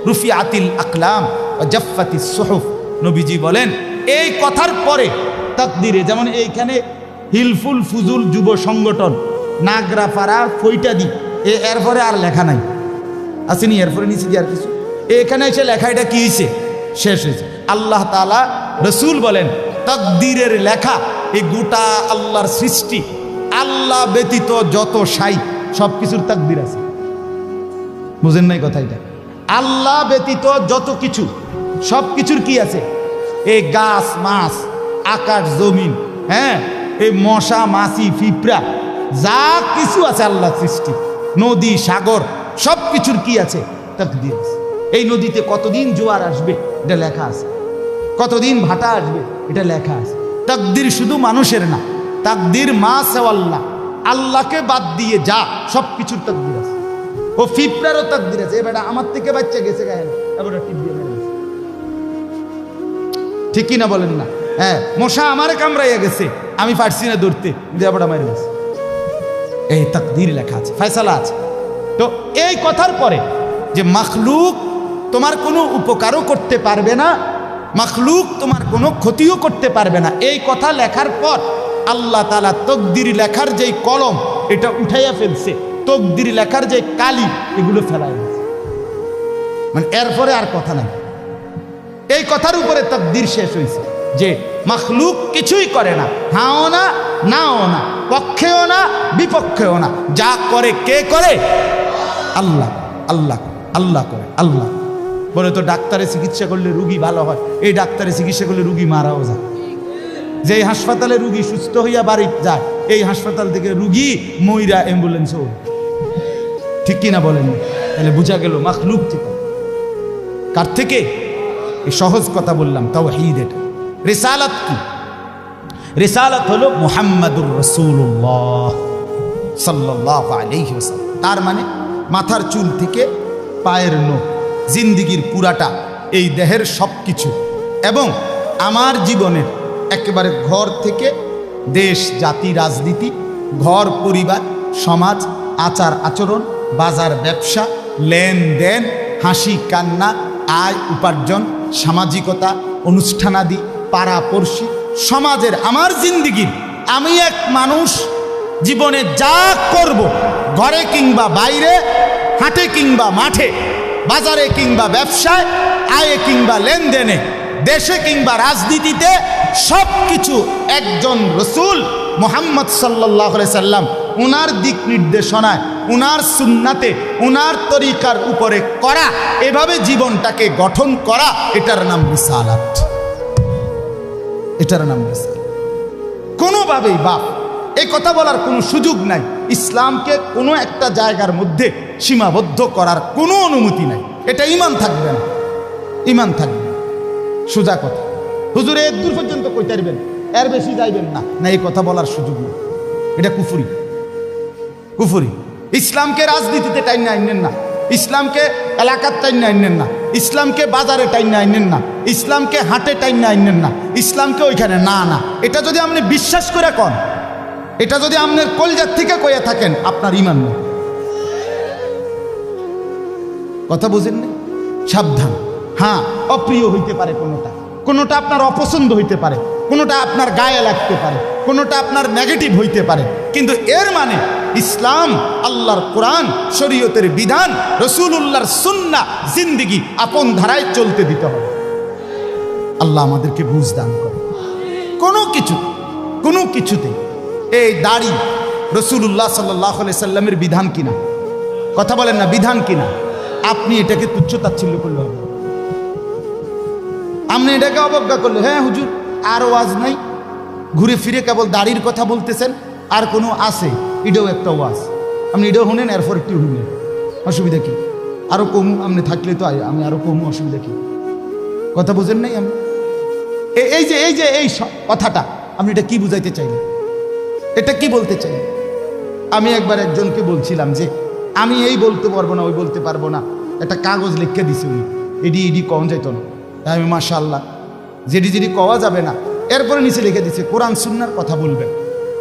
রুফিআতিল আকলাম ওয়া জাফফাতিস সুহুফ। নবীজি বলেন এই কথার পরে তাকদীরে, যেমন এইখানে হিলফুল ফুজুল যুব সংগঠন নাগরাপাড়া ফইটাদি, এরপরে আর লেখা নাই, আসেনি, এরপরে নিচে দিয়ে আর কিছু, এখানে এসে লেখা এটা কি হয়েছে, শেষ হয়েছে। আল্লাহ তাআলা, রসুল বলেন তাকদীরের লেখা এই গোটা আল্লাহর সৃষ্টি, আল্লাহ ব্যতীত যত সাই সব কিছুর তাকদীর আছে। বুঝেন নাই কথা? এটা আল্লাহ ব্যতীত যত কিছু সব কিছুর কি আছে? এই গাছ মাছ, আকাশ জমিন, হ্যাঁ, এই মশা মাছি পিঁপড়া যা কিছু আছে আল্লাহ সৃষ্টি, নদী সাগর সব কিছুর কি আছে? তাকদীর আছে। এই নদীতে কতদিন জোয়ার আসবে এটা লেখা আছে, কতদিন ভাটা আসবে এটা লেখা আছে। তাকদীর শুধু মানুষের না, তাকদীর মা সেওয়াল্লাহ, আল্লাহকে বাদ দিয়ে যা সব কিছুর তাকদীর আছে। ও পিঁপড়ারও তাকদীর আছে। এবার আমার থেকে বাচ্চা গেছে গায়ে, এবার টিপ দিয়ে মেরে গেছে, ঠিক কি না বলেন না? হ্যাঁ, মশা আমারে কামড়াইয়া গেছে, আমি পারছি না ধরতে, দেবটা মেরে গেছে। এই তাকদীর লেখা আছে, ফয়সালা আছে। তো এই কথার পরে যে মাখলুক তোমার কোনো উপকারও করতে পারবে না, মাখলুক তোমার কোনো ক্ষতিও করতে পারবে না, এই কথা লেখার পর আল্লাহ তাআলা তকদির লেখার যেই কলম এটা উঠাইয়া ফেলছে, তকদির লেখার যে কালি এগুলো ফেলাই দিয়েছে, মানে এরপরে আর কথা নাই। এই কথার উপরে তকদির শেষ হয়েছে যে মাখলুক কিছুই করে না, হাও না নাও না, পক্ষেও না বিপক্ষেও না, যা করে কে করে? আল্লাহ। আল্লাহ আল্লাহ করে, আল্লাহ। বলে তো ডাক্তারে চিকিৎসা করলে রুগী ভালো হয়, এই ডাক্তারে চিকিৎসা করলে রুগী মারাও যায়। যে হাসপাতালে রুগী সুস্থ হইয়া বাড়ি যায়, এই হাসপাতাল থেকে রুগী মইরা অ্যাম্বুলেন্সও, ঠিক কিনা বলেন? তাহলে বোঝা গেল মাখলুক থেকে। কার থেকে? এই সহজ কথা বললাম, তাওহীদ। এটা রিসালাত কি? রিসালাত হলো মুহাম্মাদুর রাসূলুল্লাহ সাল্লাল্লাহু আলাইহি ওয়াসাল্লাম। তার মানে মাথার চুল থেকে পায়ের নখ, জিন্দিগির পুরাটা, এই দেহের সব কিছু, এবং আমার জীবনের একেবারে ঘর থেকে দেশ জাতি রাজনীতি, ঘর পরিবার সমাজ, আচার আচরণ, বাজার ব্যবসা, লেনদেন, হাসি কান্না, আয় উপার্জন, সামাজিকতা, অনুষ্ঠানাদি, পাড়াপড়শি, সমাজের আমার জিন্দিগির, আমি এক মানুষ জীবনে যা করব, ঘরে কিংবা বাইরে, হাটে কিংবা মাঠে, বাজারে কিংবা ব্যবসায়, আয়ে কিংবা লেনদেনে, দেশে কিংবা রাজনীতিতে, সব কিছু একজন রসূল মুহাম্মদ সাল্লাল্লাহু আলাইহি সাল্লাম উনার দিক নির্দেশনায়, উনার সুন্নাতে, উনার তরিকার উপরে করা, এভাবে জীবনটাকে গঠন করা, এটার নাম রিসালাত। এটার নাম রিসালাত। কোনোভাবেই বাপ এই কথা বলার কোনো সুযোগ নাই, ইসলামকে কোনো একটা জায়গার মধ্যে সীমাবদ্ধ করার কোনো অনুমতি নাই। এটা ঈমান থাকবে না, ঈমান থাকবে না। সোজা কথা, হুজুরে এর দূর পর্যন্ত কইতে পারবেন, এর বেশি যাইবেন না, না, এই কথা বলার সুযোগ নেই। এটা কুফরি, কুফরি। ইসলামকে রাজনীতিতে টাইনা আইনেন না, ইসলামকে এলাকার টাইনা আইনেন না, ইসলামকে বাজারে টাইনা আইনেন না, ইসলামকে হাটে টাইনা আইনেন না, ইসলামকে ওইখানে না না। এটা যদি আপনি বিশ্বাস করে কন, এটা যদি আপনার কলজার থেকে কইয়া থাকেন, আপনার ঈমান নেই। কথা বুঝেন না? সাবধান। হ্যাঁ, অপ্রিয় হইতে পারে কোনোটা, কোনোটা আপনার অপছন্দ হইতে পারে, কোনোটা আপনার গায়ে লাগতে পারে, কোনোটা আপনার নেগেটিভ হইতে পারে, কিন্তু এর মানে ইসলাম, আল্লাহর কোরআন, শরীয়তের বিধান, রাসূলুল্লাহর সুন্নাহ, জিন্দেগি আপন ধারায় চলতে দিতে হবে। আল্লাহ আমাদেরকে বুঝ দান করে। কোনো কিছুতে এই দাড়ি রাসূলুল্লাহ সাল্লাল্লাহু আলাইহি সাল্লামের বিধান কিনা? কথা বলেন না, বিধান কিনা? আপনি এটাকে তুচ্ছ তাচ্ছিল্য করলে হবে, আপনি এটাকে অবজ্ঞা করলে, হ্যাঁ হুজুর আর ওয়াজ নাই, ঘুরে ফিরে কেবল দাড়ির কথা বলতেছেন, আর কোনো আছে, এটাও একটা ওয়াজ, আপনি এটাও শুনেন, এরপর একটু শুনলেন, অসুবিধা কি? আরো কমু, আপনি থাকলে তো আমি আরো কমু, অসুবিধা কি? কথা বুঝেন নাই? আমি এই কথাটা আপনি এটা কি বুঝাইতে চাইলেন? এটা কি বলতে চাই? আমি একবার একজনকে বলছিলাম যে আমি এই বলতে পারবো না, ওই বলতে পারবো না, একটা কাগজ লিখে দিছি উনি, এডি কম যাইত না। আমি মাশাআল্লাহ, যেটি কওয়া যাবে না, এরপরে নিচে লিখে দিছে কোরআন সুন্নাহর কথা বলবেন।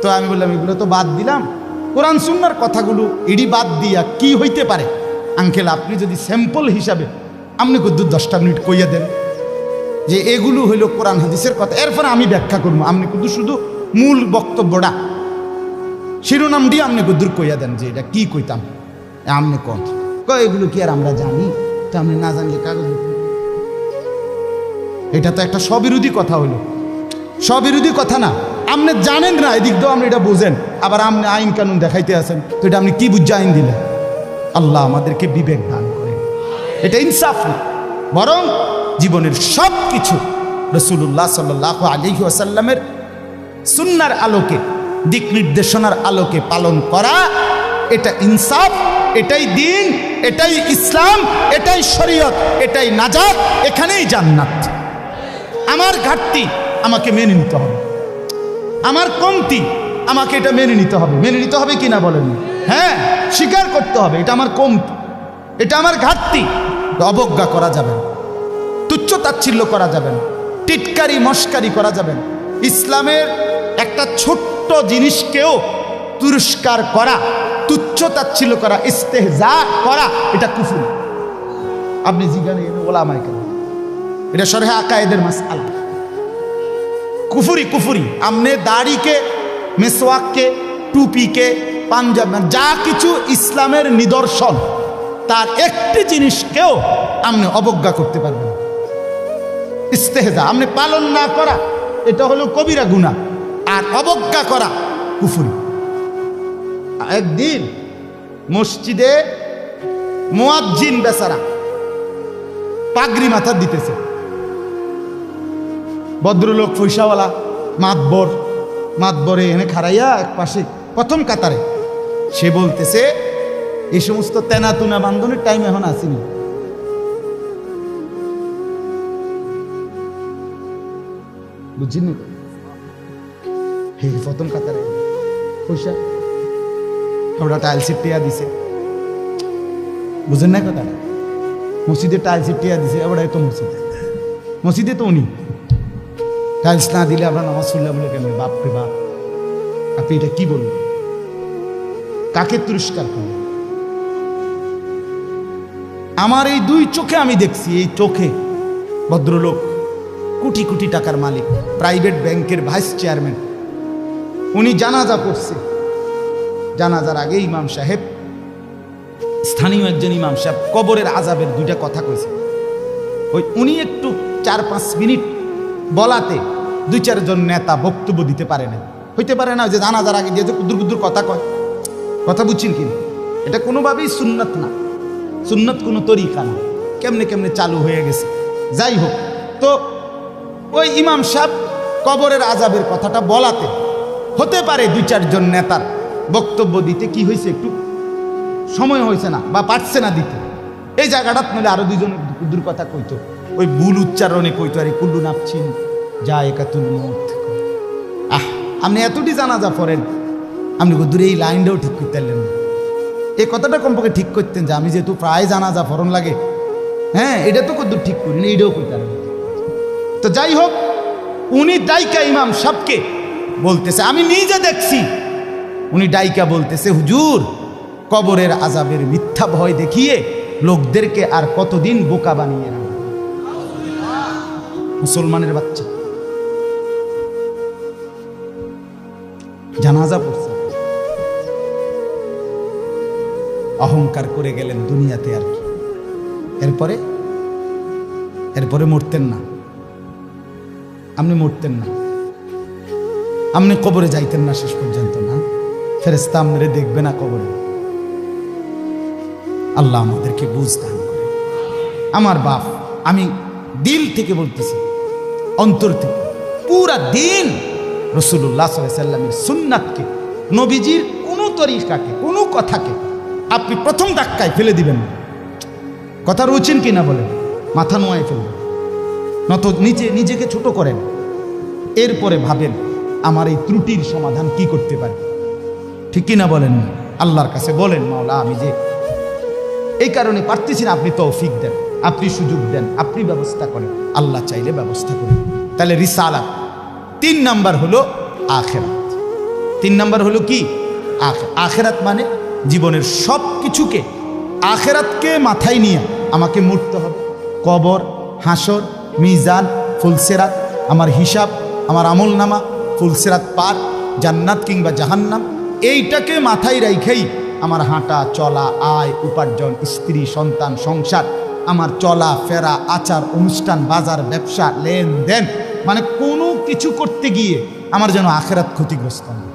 তো আমি বললাম এগুলো তো বাদ দিলাম, কোরআন সুন্নাহর কথাগুলো এডি বাদ দিয়া কি হইতে পারে? আঙ্কেল আপনি যদি স্যাম্পল হিসাবে আপনি কত 10টা মিনিট কইয়া দেন যে এগুলো হইল কোরআন হাদিসের কথা, এরপরে আমি ব্যাখ্যা করবো, আপনি কিন্তু শুধু মূল বক্তব্যটা শিরোনাম দিয়ে আপনি গদ্দুর কইয়া দেন যে এটা কি কইতাম, আপনি এগুলো কি আর আমরা জানি? তো আপনি না জানলে কাগজ, এটা তো একটা স্ববিরোধী কথা হইল, স্ববিরোধী কথা না? আপনি জানেন না, এদিক দিয়েও আপনি এটা বুঝেন, আবার আপনি আইন কানুন দেখাইতে আছেন, তো এটা আপনি কি বুঝে আইন দিলেন? আল্লাহ আমাদেরকে বিবেক দান করে, এটা ইনসাফ না, বরং জীবনের সব কিছু রাসূলুল্লাহ সাল্লাল্লাহু আলাইহি ওয়াসাল্লামের সুন্নাহর আলোকে, দিক নির্দেশনার আলোকে পালন করা, এটা ইনসাফ, এটাই দ্বীন, এটাই ইসলাম, এটাই শরীয়ত, এটাই নাজাত, এখানেই জান্নাত। আমার ঘাটতি আমাকে মেনে নিতে হবে, আমার কমতি আমাকে এটা মেনে নিতে হবে, মেনে নিতে হবে কিনা বলেন? হ্যাঁ, স্বীকার করতে হবে এটা আমার কমতি, এটা আমার ঘাটতি। অবজ্ঞা করা যাবে না, তুচ্ছ তাচ্ছিল্য করা যাবে না, টিটকারি মস্কারি করা যাবে না। ইসলামের একটা ছোট্ট জিনিসকেও তুরস্কার করা, তুচ্ছ তাচ্ছিল্য করা, ইস্তেহজা করা, এটা কুফর। আপনি জিজ্ঞাসা ওলামায়ে কেরাম, এটা শরহে আকায়েদের মাসআলা, কুফরি। আমনে দাড়িকে, মেসওয়াককে, টুপিকে, পাঞ্জাব, যা কিছু ইসলামের নিদর্শন, তার একটি জিনিসকেও আপনি অবজ্ঞা করতে পারবেন। ইস্তেহজা আপনি পালন না করা, এটা হলো কবিরা গুনাহ, আর অবজ্ঞা করা কুফরি। একদিন মসজিদে মুয়াজ্জিন বেচারা পাগড়ি মাথা দিতেছে, ভদ্রলোক পয়সাওয়ালা মাতবরে এনে খাড়াইয়া এক পাশে প্রথম কাতারে, সে বলতেছে এই সমস্ত তেনাতুনা বান্ধনের টাইম এখন আসেনি, বুঝছেন? প্রথম কাতারে পয়সা ওরা টাইলস টিয়া দিছে, বুঝেন না কথা? মসজিদে টাইলস টিয়া দিছে, এবার তো মসজিদে তো উনি টাইলস না দিলে আমরা নামাজ পড়লাম বলে কেন? বাপরে বাপ, আপনি এটা কি বলবেন? কাকে তিরস্কার করলেন? আমার এই দুই চোখে আমি দেখছি, এই চোখে ভদ্রলোক কোটি কোটি টাকার মালিক, প্রাইভেট ব্যাংকের ভাইস চেয়ারম্যান, উনি জানাজা পড়ছে। জানাজার আগে ইমাম সাহেব, স্থানীয় একজন ইমাম সাহেব কবরের আযাবের দুইটা কথা কইছে। উনি একটু 4-5 মিনিট বলাতে 2-4 নেতা বক্তব্য দিতে পারে না, হইতে পারে না যে জানাজার আগে দিয়ে যে কুদুর কথা কয়, কথা বুঝছেন কি? এটা কোনোভাবেই সুন্নত না, সুন্নত কোনো তরিকা না, কেমনে চালু হয়ে গেছে। যাই হোক, তো ওই ইমাম সাহেব কবরের আযাবের কথাটা বলাতে হতে পারে 2-4 নেতার বক্তব্য দিতে কি হয়েছে, একটু সময় হয়েছে না বা পারছে না দিতে। এই জায়গাটা নইলে আরো 2 কুদুর কথা কইতো, ওই ভুল উচ্চারণে কইতো, আরে কুল্লু নাফসিন যায়কাতুল মউত। আপনি এতটি জানাজা পড়েন, আপনি কুদুর এই লাইনটাও ঠিক করতে পারলেন না। এই কথাটা কমপক্ষে ঠিক করতেন যে আমি যেহেতু প্রায় জানাজা ফরন লাগে, হ্যাঁ এটা তো কুদুর ঠিক করি না, এইটাও করতে পারেন। তো যাই হোক, উনি ডাইকা ইমাম সাহেবকে বলতেছে, আমি নিজে দেখছি, উনি ডাইকা বলতেছে, হুজুর কবরের আযাবের মিথ্যা ভয় দেখিয়ে লোকদেরকে আর কতদিন বোকা বানিয়ে রাখবে? মুসলমানের বাচ্চা জানাজা পড়ছে, অহংকার করে গেলেন দুনিয়াতে, আর কি এরপরে মরতেন না, আপনি মরতেন না, আপনি কবরে যাইতেন না শেষ পর্যন্ত, না ফেরেশতা আপনারে দেখবে না কবরে, আল্লাহ আমাদেরকে বুঝ দান করে। আমার বাপ, আমি দিল থেকে বলতেছি, অন্তর থেকে, পুরা দিন রাসূলুল্লাহ সাল্লাল্লাহু আলাইহি সাল্লামের সুন্নাতকে, নবীজির কোনো তরিকাকে, কোনো কথাকে আপনি প্রথম ধাক্কায় ফেলে দিবেন না। কথা রুচেন কিনা বলেন, মাথা নোয়ায় ফেলবেন, নত নিজেকে ছোট করেন, এরপরে ভাবেন আমার এই ত্রুটির সমাধান কি করতে পারি। ঠিক কিনা বলেন? আল্লাহর কাছে বলেন, মাওলা আমি যে এই কারণে পারতেছি না, আপনি তৌফিক দেন, আপনি সুযোগ দেন, আপনি ব্যবস্থা করেন। আল্লাহ চাইলে ব্যবস্থা করেন। তাহলে রিসালাত 3 নাম্বার হলো আখিরাত। 3 নাম্বার হলো কি? আখিরাত মানে জীবনের সব কিছুকে, আখিরাতকে মাথায় নিয়ে আমাকে মরতে হবে। কবর, হাসর, মিজান, ফুলসেরাত, আমার হিসাব, আমার আমলনামা, ফুলসেরাত পার, জান্নাত কিংবা জাহান্নাম, এইটাকে মাথায় রেখেই আমার হাঁটা চলা, আয় উপার্জন, স্ত্রী সন্তান, সংসার, আমার চলা ফেরা, আচার অনুষ্ঠান, বাজার ব্যবসা, লেনদেন, মানে কোনো কিছু করতে গিয়ে আমার যেন আখিরাত ক্ষতিগ্রস্ত হয়।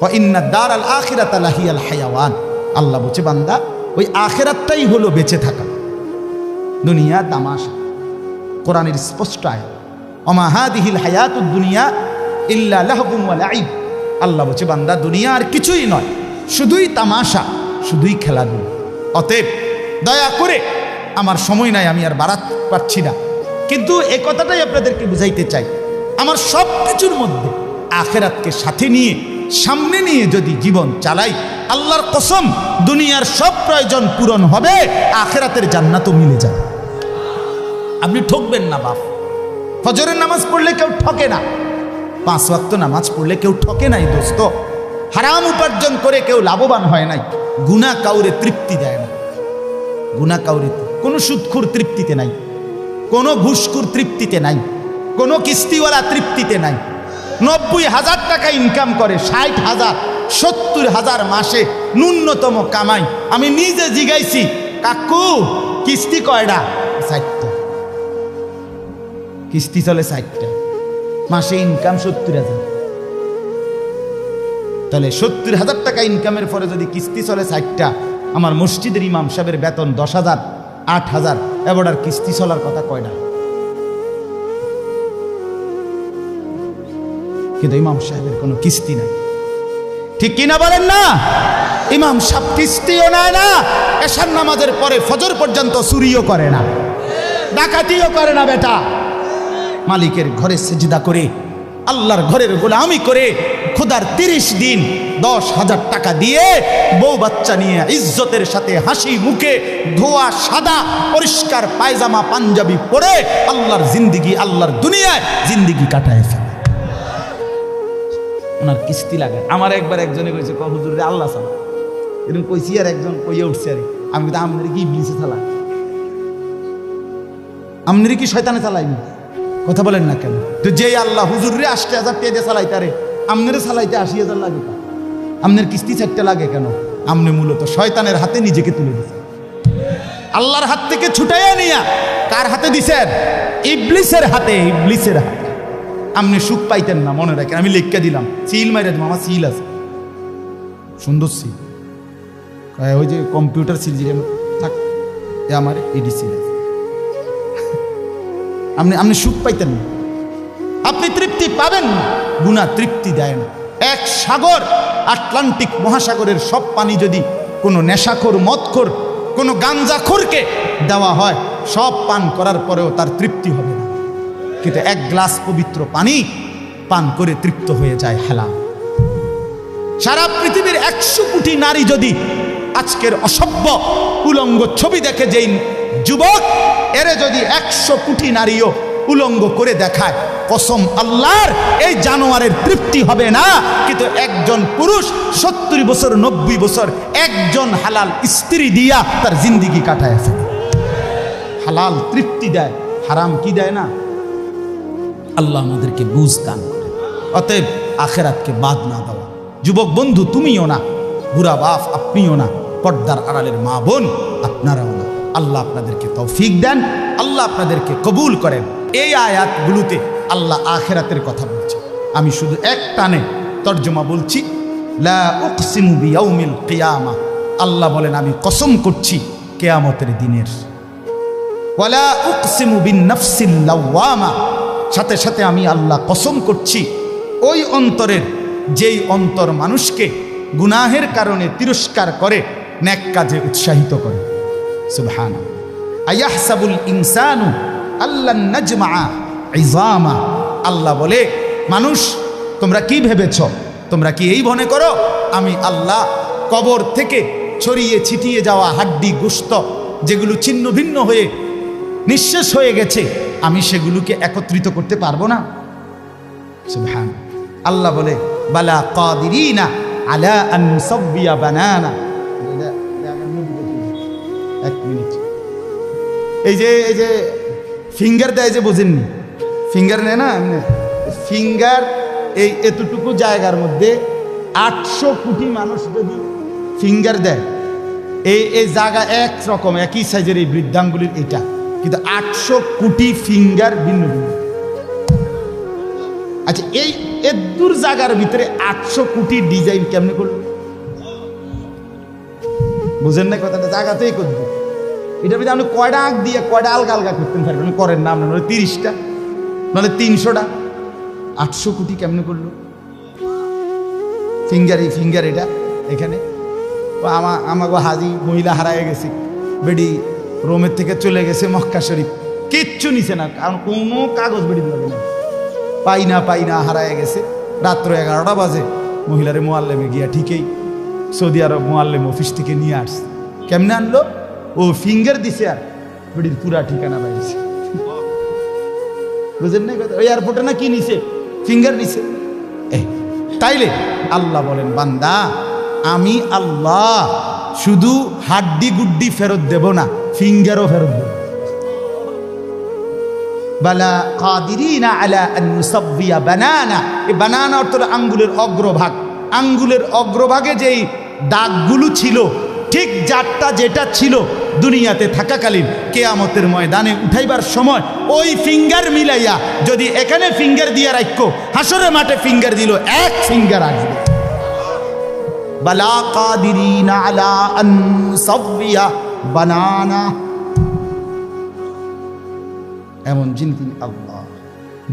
ওয়া ইন্না দারাল আখিরাতা লাহিয়াল হায়াওয়ান, আল্লাহ বলছে বান্দা ওই আখিরাতটাই হলো বেঁচে থাকা। দুনিয়া তামাশা, কোরআনের স্পষ্ট আয়াত, ওমা হাদিহিল হায়াতুদ দুনিয়া ইল্লা লাহবুন ওয়া লাইব। আল্লাহ বলছে বান্দা দুনিয়া আর কিছুই নয়, শুধুই তামাশা, শুধুই খেলাধুলা। অতএব দয়া করে, আমার সময় নাই, আমি আর বাড়াতে পারছি না, কিন্তু এই কথাটাই আপনাদেরকে বুঝাইতে চাই, আমার সব কিছুর মধ্যে আখিরাতকে সাথে নিয়ে, সামনে নিয়ে যদি জীবন চালাই, আল্লাহর কসম দুনিয়ার সব প্রয়োজন পূরণ হবে, আখিরাতের জান্নাতও মিলে যাবে। আপনি ঠকবেন না বাপ। ফজরের নামাজ পড়লে কেউ ঠকে না, 5 ওয়াক্ত নামাজ পড়লে কেউ ঠকে নাই দোস্ত। হারাম উপার্জন করে কেউ লাভবান হয় নাই। গুনাহ কাউরে তৃপ্তি দেয় না, গুনাহ কাউরে, কোনো সুদখোর তৃপ্তিতে নাই, কোনো ঘুষখোর তৃপ্তিতে নাই, কোনো কিস্তিওয়ালা তৃপ্তিতে নাই। 90,000 টাকা ইনকাম করে, 60,000, 70,000 মাসে ন্যূনতম কামাই। আমি নিজে জিগাইছি, কাকু কিস্তি কয়টা? 60টা। কিস্তি চলে 60টা, মাসে ইনকাম 70,000। তাহলে 70,000 টাকা ইনকামের পরে যদি কিস্তি চলে 60টা, আমার মসজিদের ইমাম সাহেবের বেতন 10,000, 8,000, এবার আর কিস্তি চলার কথা কয় না। কিন্তু ইমাম সাহেবের কোনো কিস্তি নাই। ঠিক কিনা বলেন না? ইমাম সাহেব কিস্তিও নেয় না, এশার নামাজের পরে ফজর পর্যন্ত চুরিও করে না, ডাকাতিও করে না। বেটা মালিকের ঘরে সেজদা করে, আল্লাহর ঘরের গোলামি করে, খোদার 30 দিন 10,000 টাকা দিয়ে বউ বাচ্চা নিয়ে ইজ্জতের সাথে হাসি মুখে, ধোয়া সাদা পরিষ্কার পায়জামা পাঞ্জাবি পরে আল্লাহর জিন্দিগি, আল্লাহর দুনিয়ায় জিন্দিগি কাটায় ফেলে। ওনার কিস্তি লাগে। আমার একবার একজনে কইছে, হুজুর রে আল্লাহ চালা, এরকম কইছি, আর একজন কইয়া উঠছে, আর আমি কিন্তু আপনার কি ইবলিসে চালা, আপনার কি শয়তানে চালাইনি? কথা বলেন না কেন? তো যেই আল্লাহ হুজুর রে 80,000 টাকা দিয়ে চালাইতারে, আপনারে চালাইতে 80,000 লাগে, আপনার কিস্তি 4টা লাগে কেন? আপনি মূলত শয়তানের হাতে নিজেকে তুলে দিচ্ছেন। আল্লাহর হাত থেকে ছুটাইয়া নিয়া কার হাতে দিছেন? ইবলিসের হাতে, ইবলিসের হাতে। আপনি সুখ পাইতেন না, মনে রাখেন। আমি লিখকে দিলাম, সিল মাইরা দিলাম, আমার সিল আছে, সুন্দর সিল, ওই যে কম্পিউটার সিল যে থাক, আমার এডি সিল আছে। আপনি সুখ পাইতেন না, আপনি তৃপ্তি পাবেন না। গুনাহ তৃপ্তি দেয় না। এক সাগর, আটলান্টিক মহাসাগরের সব পানি যদি কোনো নেশাখোর, মদখোর, কোনো গাঞ্জাখোরকে দেওয়া হয়, সব পান করার পরেও তার তৃপ্তি হবে না। কিন্তু 1 গ্লাস পবিত্র পানি পান করে তৃপ্ত হয়ে যায় হালাল। সারা পৃথিবীর 100 কোটি নারী যদি আজকের অসভ্য উলঙ্গ ছবি দেখে, যেই যুবক এরে যদি 100 কোটি নারীও উলঙ্গ করে দেখায়, কসম আল্লাহর, এই জানোয়ারের তৃপ্তি হবে না। কিন্তু একজন পুরুষ 70 বছর 90 বছর একজন হালাল স্ত্রী দিয়া তার জিন্দিগি কাটায় ফেলে। হালাল তৃপ্তি দেয়, হারাম কি দেয় না? আল্লাহ আমাদেরকে বুঝ দান করে। অতএব আখিরাতকে বাদ না দেওয়া। যুবক বন্ধু তুমিও না, বুড়া বাপ আপনিও না, পর্দার আড়ালের মা বোন আপনারাও না। আল্লাহ আপনাদেরকে তৌফিক দেন, আল্লাহ আপনাদেরকে কবুল করেন। এই আয়াতগুলোতে আল্লাহ আখিরাতের কথা বলছে। আমি শুধু এক টানে তর্জমা বলছি, লা উকসিমু বিয়াউমিল কিয়ামা আল্লাহ বলেন আমি কসম করছি কিয়ামতের দিনের। ওয়ালা উকসিমু বিন-নাফসিল লাওয়ামা, সাথে সাথে আমি আল্লাহ কসম করছি ওই অন্তরের, যেই অন্তর মানুষকে গুনাহের কারণে তিরস্কার করে, নেক কাজে উৎসাহিত করে। সুবহানাল্লাহ। আয়াহসাবুল ইনসানু আল্লান নাজমা ইযামা, আল্লাহ বলে মানুষ তোমরা কি ভেবেছ, তোমরা কি এই মনে করো আমি আল্লাহ কবর থেকে ছড়িয়ে ছিটিয়ে যাওয়া হাড্ডি গোশত যেগুলো ছিন্ন ভিন্ন হয়ে নিঃশেষ হয়ে গেছে, আমি সেগুলোকে একত্রিত করতে পারবো না? সুবহান। আল্লাহ বলে বালা কাদিরিনা আলা আন নুসাব্বিয়া বানানা। এক মিনিট, এই যে ফিঙ্গার দেয় যে, বোঝেননি? ফিঙ্গার নেয় না, ফিঙ্গার এই এতটুকু জায়গার মধ্যে 800 কোটি মানুষ যদি ফিঙ্গার দেয়, এই জায়গা একরকম একই সাইজের এই বৃদ্ধাঙ্গুলির এটা, কিন্তু 800 কোটি ফিঙ্গার ভিন্ন ভিন্ন। আচ্ছা, এই এদুর জায়গার ভিতরে 800 কোটি ডিজাইন কেমনে করলো? বুঝেন না কথাটা? জায়গাতেই করবে। এটার ভিতরে আপনি কয়টা আঁক দিয়ে কয়টা আলগা আলগা করতেন পারবেন? করেন না আপনার 30টা, নাহলে 300টা। 800 কোটি কেমনে করলো? ফিঙ্গার এটা এখানে। আমাকে হাজি মহিলা হারায় গেছে, বেডি রোমের থেকে চলে গেছে মক্কা শরীফ, কিচ্ছু নিছে না, কারণ কোনো কাগজ বেডি লাগে না, পাই না হারায় গেছে। রাত্র 11টা বাজে মহিলারে মোয়াল্লেমে গিয়া ঠিকই সৌদি আরব মোয়াল্লেম অফিস থেকে নিয়ে আসছে। কেমনে আনলো? ও ফিঙ্গার দিছে আর বেডির পুরা ঠিকানা পাইছে। বুঝেন না কথা? ওই এয়ারপোর্টে না কি নিছে? ফিঙ্গার নিছে। তাইলে আল্লাহ বলেন বান্দা আমি আল্লাহ শুধু হাড্ডি গুড্ডি ফেরত দেব না, ফিঙ্গারও ফেরত দেব। বালা কাদিরিনা আলা আন নুসাব্বিয়া বানানা। এই বানানা অর্থ আঙ্গুলের অগ্রভাগ। আঙ্গুলের অগ্রভাগে যেই দাগগুলো ছিল, ঠিক যারটা যেটা ছিল দুনিয়াতে থাকাকালীন, কিয়ামতের ময়দানে উঠাইবার সময় ওই ফিঙ্গার মিলাইয়া যদি এখানে ফিঙ্গার দিয়ে রাখো, হাসরের মাঠে ফিঙ্গার দিল, এক ফিঙ্গার আসবে। বালা কাদিরিনা আলা আন নুসাব্বিয়া বানানা, এমন যিনি তিনি আল্লাহ।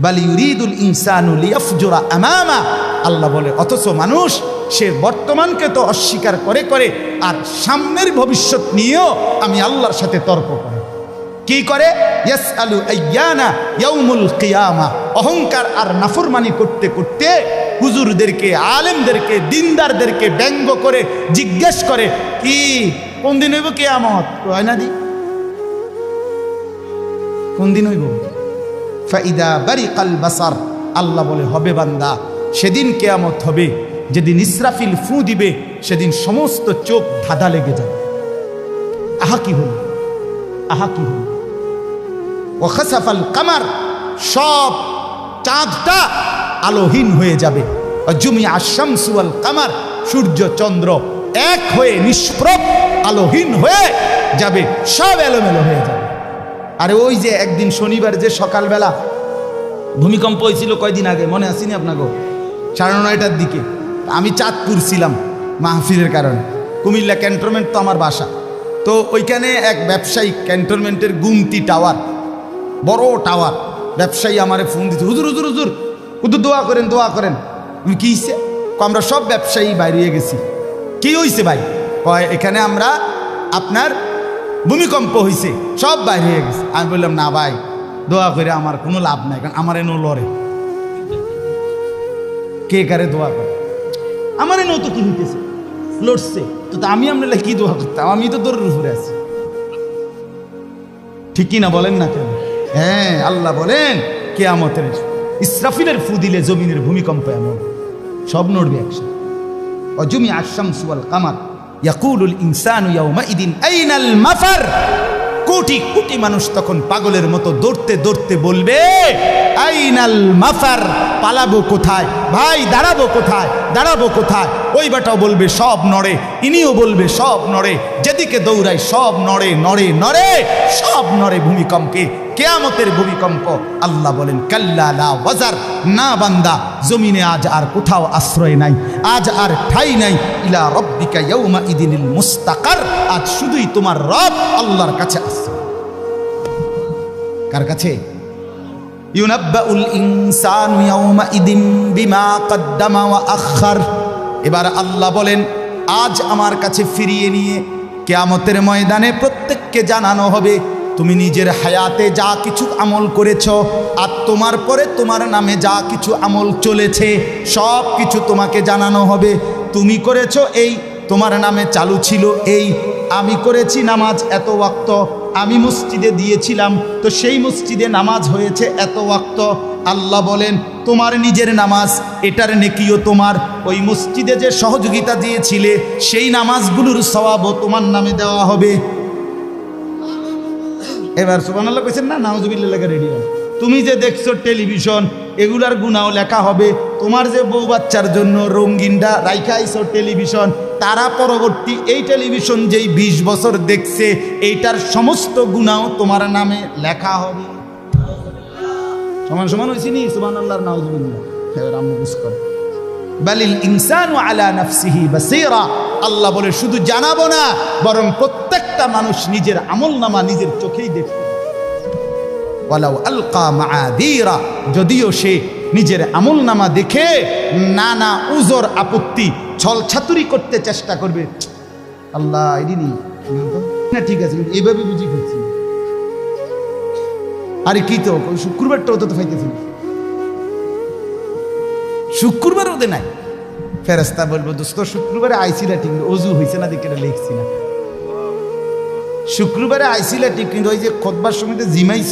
বাল ইউরিদুল ইনসানু লিয়াফজুরা আমামা, আল্লাহ বলে অথচ মানুষ সে বর্তমানকে তো অস্বীকার করে করে আর সামনের ভবিষ্যৎ নিয়েও আমি আল্লাহর সাথে তর্ক করে। কি করে? ইয়াসআলু আইয়ানা ইয়াউমুল কিয়ামা। অহংকার আর নাফরমানি করতে করতে হুজুরদেরকে, আলেমদেরকে, দিনদারদেরকে ব্যঙ্গ করে জিজ্ঞেস করে কি কোন দিন হইব কিয়ামত? হয় না দি কোন দিন হইব? ফাইদা বারিকাল বাসার, আল্লাহ বলে হবে বান্দা সেদিন কিয়ামত হবে যেদিন ইসরাফিল ফু দিবে, সেদিন সমস্ত চোখ ধাঁধা লেগে যাবে। আহা কি হল, আহা কি হল। ও খাসাফাল কামার, সব চাঁদটা আলোহীন হয়ে যাবে। জুমিয়া শামসু ওয়াল কামার, সূর্য চন্দ্র এক হয়ে নিষ্প্রভ আলোহীন হয়ে যাবে, সব এলোমেলো হয়ে যাবে। আরে ওই যে একদিন শনিবার যে সকালবেলা ভূমিকম্প হয়েছিল কয়দিন আগে, মনে আসেনি আপনাকে? 9:30টার দিকে আমি চাঁদপুর ছিলাম মাহফিলের কারণে। কুমিল্লা ক্যান্টনমেন্ট তো আমার বাসা, তো ওইখানে এক ব্যবসায়ী ক্যান্টনমেন্টের গুমতি টাওয়ার, বড় টাওয়ার, ব্যবসায়ী আমারে ফোন দিচ্ছে, হুজুর হুজুর হুজুর হুজুর দোয়া করেন দোয়া করেন। কি হয়েছে? আমরা সব ব্যবসায়ী বাইরে গেছি। কি হয়েছে ভাই? কয় এখানে আমরা আপনার ভূমিকম্প হয়েছে, সব বাইরে হয়ে গেছে। আমি বললাম না ভাই, দোয়া করে আমার কোনো লাভ নাই, কারণ আমার এনো লড়ে, কে কারে দোয়া করে? আমার এনো তো কি হইতেছে, লড়ছে তো, আমি আপনার কি দোয়া করতাম? আমি তো দৌড়ের উপরে আছি, ঠিক কি না বলেন না কেন? হ্যাঁ, আল্লাহ বলেন কিয়ামতের ইসরাফিলের ফু দিলে জমিনের ভূমিকম্প এমন সব নড়বে একসাথে। অজুমি আশ-শামসু ওয়াল কামার ইয়াকুলুল ইনসানু ইয়াউমাইদিন আইনাল মাফার। কোটি কোটি মানুষ তখন পাগলের মতো দৌড়তে দৌড়তে বলবে আইনাল মাফার, পালাবো কোথায় ভাই, দাঁড়াবো কোথায়, দাঁড়াবো কোথায়? ওই বেটাও বলবে সব নড়ে, ইনিও বলবে সব নড়ে, যেদিকে দৌড়ায় সব নড়ে নড়ে নড়ে, সব নড়ে ভূমিকম্পে, কিয়ামতের ভূমিকম্প। আল্লাহ বলেন কাল্লা লা ওয়াজার, না বান্দা, জমিনে আজ আর কোথাও আশ্রয় নাই, আজ আর ঠাই নাই। ইলা রব্বিকা রাব্বিকা ইয়াউমা ইদিনিল মুস্তাকার, আজ শুধুই তোমার রব আল্লাহর কাছে আছে। কার কাছে? ইউনাব্বাউল ইনসানু ইয়াউমা ইদিন বিমা কদ্দামা ওয়া আখার। এবার আল্লাহ বলেন, আজ আমার কাছে ফিরিয়ে নিয়ে কিয়ামতের ময়দানে প্রত্যেককে জানানো হবে তুমি নিজের হায়াতে যা কিছু আমল করেছ, আর তোমার পরে তোমার নামে যা কিছু আমল চলেছে সব কিছু তোমাকে জানানো হবে। তুমি করেছো এই, তোমার নামে চালু ছিল এই, আমি করেছি নামাজ এত ওয়াক্ত, আমি মসজিদে দিয়েছিলাম তো সেই মসজিদে নামাজ হয়েছে এত ওয়াক্ত। আল্লাহ বলেন তোমার নিজের নামাজ এটার নেকিও তোমার, ওই মসজিদে যে সহযোগিতা দিয়েছিলে সেই নামাজগুলোর সওয়াবও তোমার নামে দেওয়া হবে। এবার সুবহানাল্লাহ কইছেন না, নাউজুবিল্লাহ লেখা রেডি হয়। তুমি যে দেখছো টেলিভিশন, এগুলার গুনাও লেখা হবে। তোমার যে বউ বাচ্চার জন্য রঙিনটা রাইখা আইছো টেলিভিশন, তারা পরবর্তী এই টেলিভিশন যেই 20 বছর দেখছে এইটার সমস্ত গুনাও তোমার নামে লেখা হবে। সমান সমান হয়েছি নি? সুবহানাল্লাহ নাউজুবিল্লাহ। এবার আমরা বুঝ করে বালিল ইনসানু আলা নাফসিহি বাসীরা। আল্লাহ বলে শুধু জানাবো না, বরং প্রত্যেকটা মানুষ নিজের আমলনামা নিজের চোখেই দেখবে। ওয়ালাউ আলকা মাআযীরা, যদিও সে নিজের আমলনামা দেখে নানা উজর আপত্তি ছলছাতুরি করতে চেষ্টা করবে। আল্লাহ এদিনই না, ঠিক আছে এইভাবে বুঝি করছি, আরে কি তো শুক্রবারটাও তো পাইতেছি না, শুক্রবার ওদে নাই। ফেরেশতা বলবো দোস্ত শুক্রবারে আইসিলা ঠিক, অজু হয়েছে না দেখে লিখছি না। শুক্রবারে আইসিলা ঠিক, কিন্তু ওই যে খুতবার সময় জিমাইছ,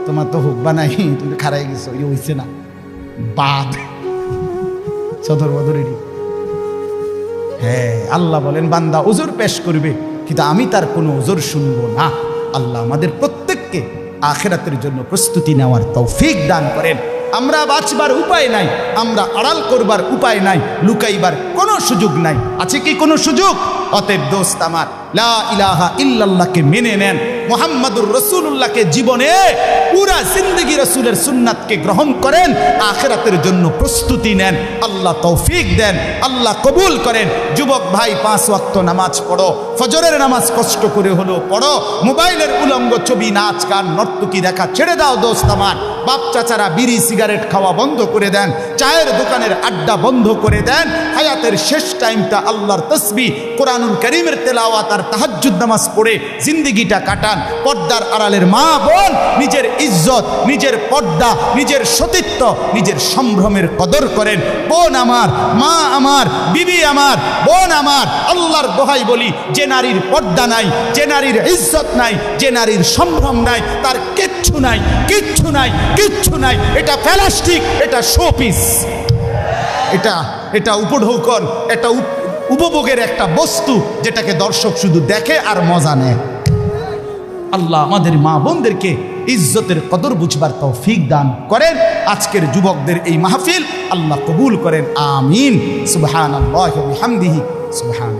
তোমার তো হুকবা নাই, তুমি খারাই গেছো, ইয়ে হয়েছে না। বাদ সদর বদরেরই। হ্যাঁ, আল্লাহ বলেন বান্দা ওজোর পেশ করবে, কিন্তু আমি তার কোনো ওজোর শুনবো না। আল্লাহ আমাদের প্রত্যেককে আখিরাতের জন্য প্রস্তুতি নেওয়ার তৌফিক দান করেন। আমরা বাঁচবার উপায় নাই, আমরা আড়াল করবার উপায় নাই, লুকাইবার কোনো সুযোগ নাই। আছে কি কোনো সুযোগ? অতএব দোস্ত আমার, লা ইলাহা ইল্লাল্লাহকে মেনে নেন, মুহাম্মাদুর রাসূলুল্লাহকে জীবনে পুরা জিন্দেগি রাসূলের সুন্নাতকে গ্রহণ করেন, আখিরাতের জন্য প্রস্তুতি নেন। আল্লাহ তৌফিক দেন, আল্লাহ কবুল করেন। যুবক ভাই, 5 ওয়াক্ত নামাজ পড়ো, ফজরের নামাজ কষ্ট করে হলেও পড়ো। মোবাইলের উলঙ্গ ছবি, নাচ গান, নর্তকী দেখা ছেড়ে দাও দোস্ত আমার। বাপ চাচারা বিড়ি সিগারেট খাওয়া বন্ধ করে দেন, চায়ের দোকানের আড্ডা বন্ধ করে দেন। হায়াতের শেষ টাইমটা আল্লাহর তাসবিহ, কোরআনুল কারীমের তেলাওয়াত আর তাহাজ্জুদ নামাজ পড়ে জিন্দেগিটা কাটান। পর্দার আড়ালের মা বোন নিজের ইজ্জত, নিজের পর্দা, নিজের সতীত্ব, নিজের সম্ভ্রমের কদর করেন। বোন আমার, মা আমার, বিবি আমার, বোন আমার, আল্লাহর দোহাই বলি, যে নারীর পর্দা নাই, যে নারীর ইজ্জত নাই, যে নারীর সম্ভ্রম নাই, তার কিচ্ছু নাই, কিচ্ছু নাই, কিচ্ছু নাই। এটা প্লাস্টিক, এটা শোপিস, এটা উপঢৌকন, এটা উপভোগের একটা বস্তু, যেটাকে দর্শক শুধু দেখে আর মজা নেয়। আল্লাহ আমাদের মা বোনদেরকে ইজ্জতের কদর বুঝবার তৌফিক দান করেন। আজকের যুবকদের এই মাহফিল আল্লাহ কবুল করেন, আমিন। সুবহানাল্লাহি ওয়া বিহামদিহি, সুবহান।